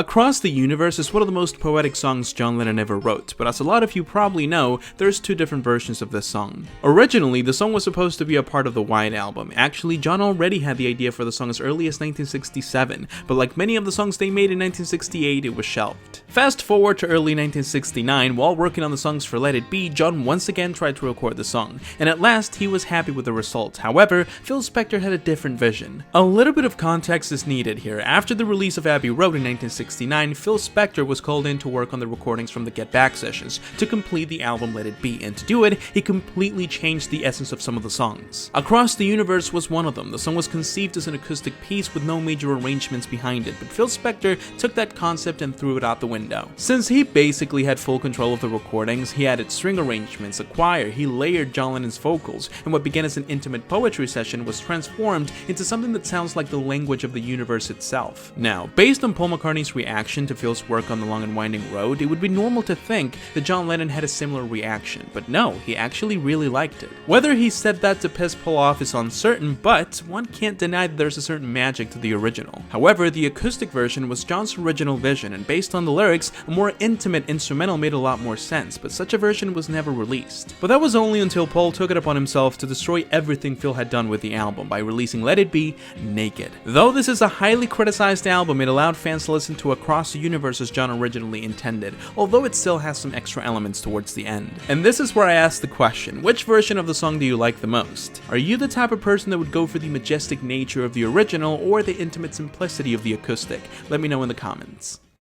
Across the Universe is one of the most poetic songs John Lennon ever wrote, but as a lot of you probably know, there's two different versions of this song. Originally, the song was supposed to be a part of the White Album. Actually, John already had the idea for the song as early as 1967, but like many of the songs they made in 1968, it was shelved. Fast forward to early 1969, while working on the songs for Let It Be, John once again tried to record the song, and at last he was happy with the result. However, Phil Spector had a different vision. A little bit of context is needed here. After the release of Abbey Road in 1969, Phil Spector was called in to work on the recordings from the Get Back sessions to complete the album Let It Be, and to do it, he completely changed the essence of some of the songs. Across the Universe was one of them. The song was conceived as an acoustic piece with no major arrangements behind it, but Phil Spector took that concept and threw it out the window. Since he basically had full control of the recordings, he added string arrangements, a choir, he layered John Lennon's vocals, and what began as an intimate poetry session was transformed into something that sounds like the language of the universe itself. Now, based on Paul McCartney's reaction to Phil's work on The Long and Winding Road, it would be normal to think that John Lennon had a similar reaction, but no, he actually really liked it. Whether he said that to piss Paul off is uncertain, but one can't deny that there's a certain magic to the original. However, the acoustic version was John's original vision, and based on the lyrics, a more intimate instrumental made a lot more sense, but such a version was never released. But that was only until Paul took it upon himself to destroy everything Phil had done with the album by releasing Let It Be naked. Though this is a highly criticized album, it allowed fans to listen to Across the Universe as John originally intended, although it still has some extra elements towards the end. And this is where I ask the question, which version of the song do you like the most? Are you the type of person that would go for the majestic nature of the original or the intimate simplicity of the acoustic? Let me know in the comments.